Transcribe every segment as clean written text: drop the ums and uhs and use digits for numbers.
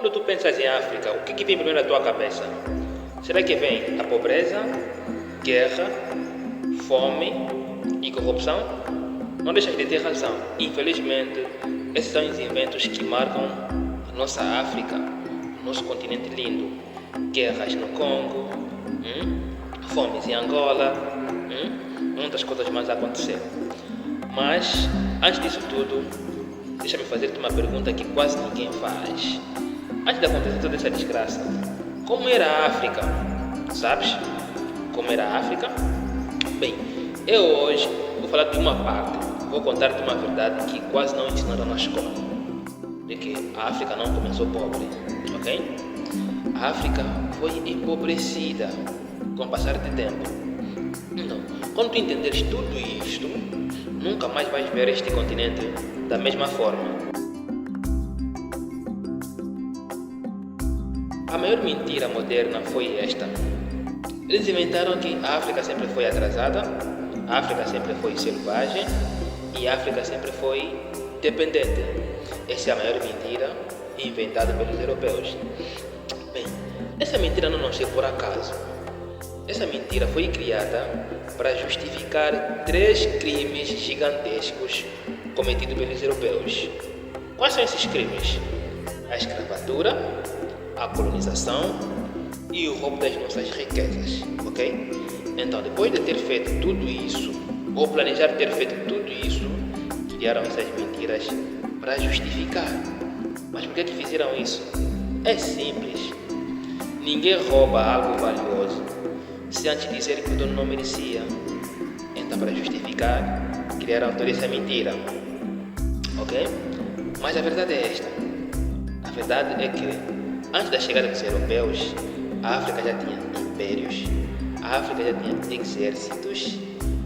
Quando tu pensas em África, o que vem primeiro na tua cabeça? Será que vem a pobreza, guerra, fome e corrupção? Não deixas de ter razão. Infelizmente, esses são os eventos que marcam a nossa África, o nosso continente lindo. Guerras no Congo, fomes em Angola, muitas coisas mais aconteceram. Mas, antes disso tudo, deixa-me fazer-te uma pergunta que quase ninguém faz. Antes de acontecer toda essa desgraça, como era a África? Sabes? Como era a África? Bem, eu hoje vou falar de uma parte, vou contar-te uma verdade que quase não ensinaram na escola. De que a África não começou pobre, ok? A África foi empobrecida com o passar do tempo. Então, quando tu entenderes tudo isto, nunca mais vais ver este continente da mesma forma. A maior mentira moderna foi esta. Eles inventaram que a África sempre foi atrasada, a África sempre foi selvagem e a África sempre foi dependente. Essa é a maior mentira inventada pelos europeus. Bem, essa mentira não nasceu por acaso. Essa mentira foi criada para justificar 3 crimes gigantescos cometidos pelos europeus. Quais são esses crimes? A escravatura, a colonização e o roubo das nossas riquezas, ok? Então, depois de ter feito tudo isso, ou planejar ter feito tudo isso, criaram essas mentiras para justificar. Mas por que fizeram isso? É simples. Ninguém rouba algo valioso se antes dizer que o dono não merecia. Então, para justificar, criaram toda essa mentira, ok? Mas a verdade é esta. A verdade é que antes da chegada dos europeus, a África já tinha impérios, a África já tinha exércitos,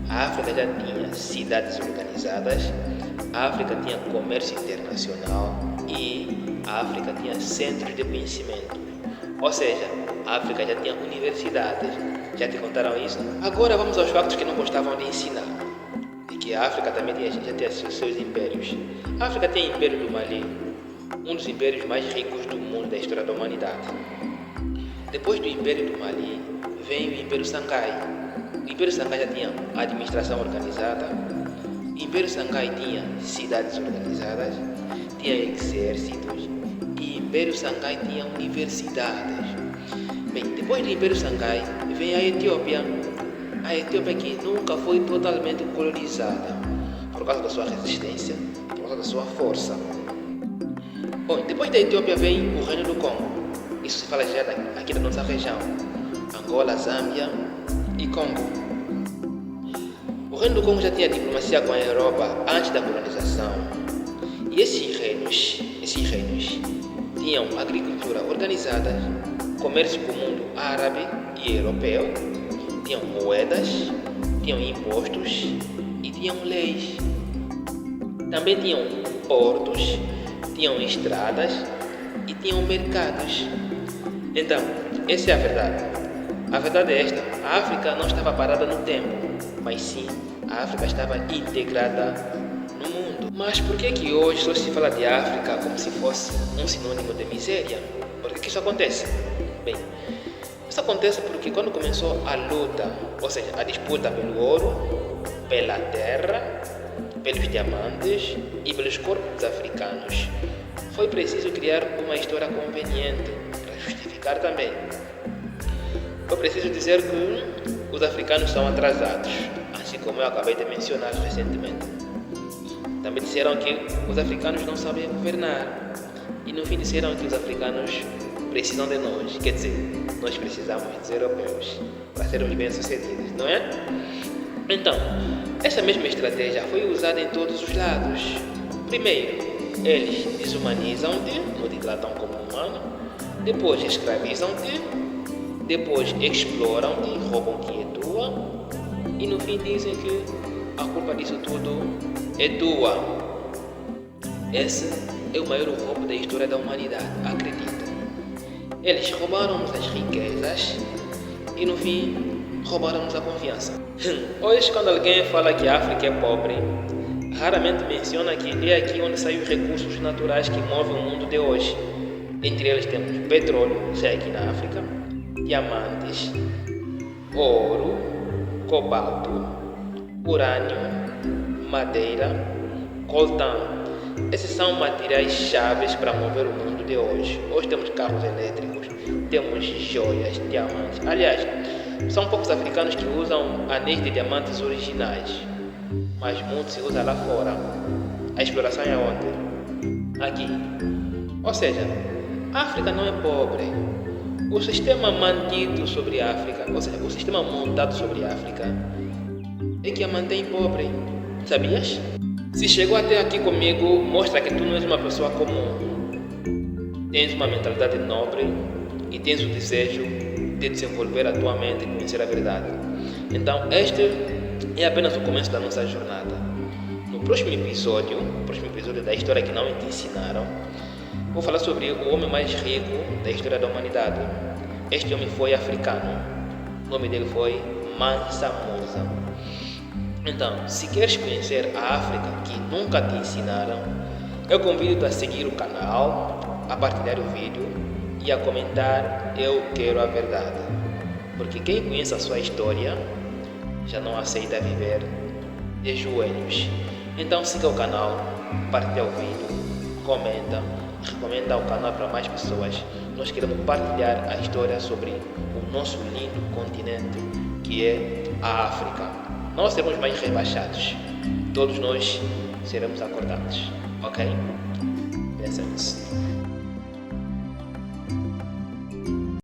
a África já tinha cidades organizadas, a África tinha comércio internacional e a África tinha centros de conhecimento. Ou seja, a África já tinha universidades. Já te contaram isso? Agora vamos aos factos que não gostavam de ensinar. E que a África também já tinha seus impérios. A África tem o Império do Mali, um dos impérios mais ricos do mundo da história da humanidade. Depois do Império do Mali, vem o Império Songhai. O Império Songhai já tinha administração organizada, o Império Songhai tinha cidades organizadas, tinha exércitos e o Império Songhai tinha universidades. Bem, depois do Império Songhai, vem a Etiópia. A Etiópia que nunca foi totalmente colonizada por causa da sua resistência, por causa da sua força. Bom, depois da Etiópia vem o Reino do Congo. Isso se fala já aqui da nossa região. Angola, Zâmbia e Congo. O Reino do Congo já tinha diplomacia com a Europa antes da colonização. E esses reinos tinham agricultura organizada, comércio com o mundo árabe e europeu, tinham moedas, tinham impostos e tinham leis. Também tinham portos, tinham estradas e tinham mercados. Então, essa é a verdade. A verdade é esta: a África não estava parada no tempo, mas sim, a África estava integrada no mundo. Mas por que hoje só se fala de África como se fosse um sinônimo de miséria? Por que isso acontece? Bem, isso acontece porque quando começou a luta, ou seja, a disputa pelo ouro, pela terra, pelos diamantes e pelos corpos africanos, foi preciso criar uma história conveniente para justificar também. Foi preciso dizer que os africanos são atrasados, assim como eu acabei de mencionar recentemente. Também disseram que os africanos não sabem governar e no fim disseram que os africanos precisam de nós, quer dizer, nós precisamos dos europeus para sermos bem-sucedidos, não é? Então, essa mesma estratégia foi usada em todos os lados. Primeiro, eles desumanizam-te, não te tratam como humano, depois escravizam-te, depois exploram-te, roubam o que é tua e no fim dizem que a culpa disso tudo é tua. Esse é o maior roubo da história da humanidade, acredita. Eles roubaram-nos as riquezas e no fim roubaram-nos a confiança. Hoje, quando alguém fala que a África é pobre, raramente menciona que é aqui onde saem os recursos naturais que movem o mundo de hoje. Entre eles temos petróleo, já aqui na África, diamantes, ouro, cobalto, urânio, madeira, coltão. Esses são materiais chaves para mover o mundo de hoje. Hoje temos carros elétricos, temos joias, diamantes. Aliás, são poucos africanos que usam anéis de diamantes originais, mas muito se usa lá fora. A exploração é onde? Aqui. Ou seja, a África não é pobre. O sistema mantido sobre a África, ou seja, o sistema montado sobre a África, é que a mantém pobre. Sabias? Se chegou até aqui comigo, mostra que tu não és uma pessoa comum. Tens uma mentalidade nobre e tens o desejo de desenvolver a tua mente e conhecer a verdade. Então, este é apenas o começo da nossa jornada. No próximo episódio da história que não te ensinaram, vou falar sobre o homem mais rico da história da humanidade. Este homem foi africano. O nome dele foi Mansa Musa. Então, se queres conhecer a África que nunca te ensinaram, eu convido-te a seguir o canal, a partilhar o vídeo e a comentar "Eu quero a verdade", porque quem conhece a sua história já não aceita viver de joelhos. Então siga o canal, partilha o vídeo, comenta, recomenda o canal para mais pessoas. Nós queremos partilhar a história sobre o nosso lindo continente que é a África. Não seremos mais rebaixados, todos nós seremos acordados, ok? Pensa nisso.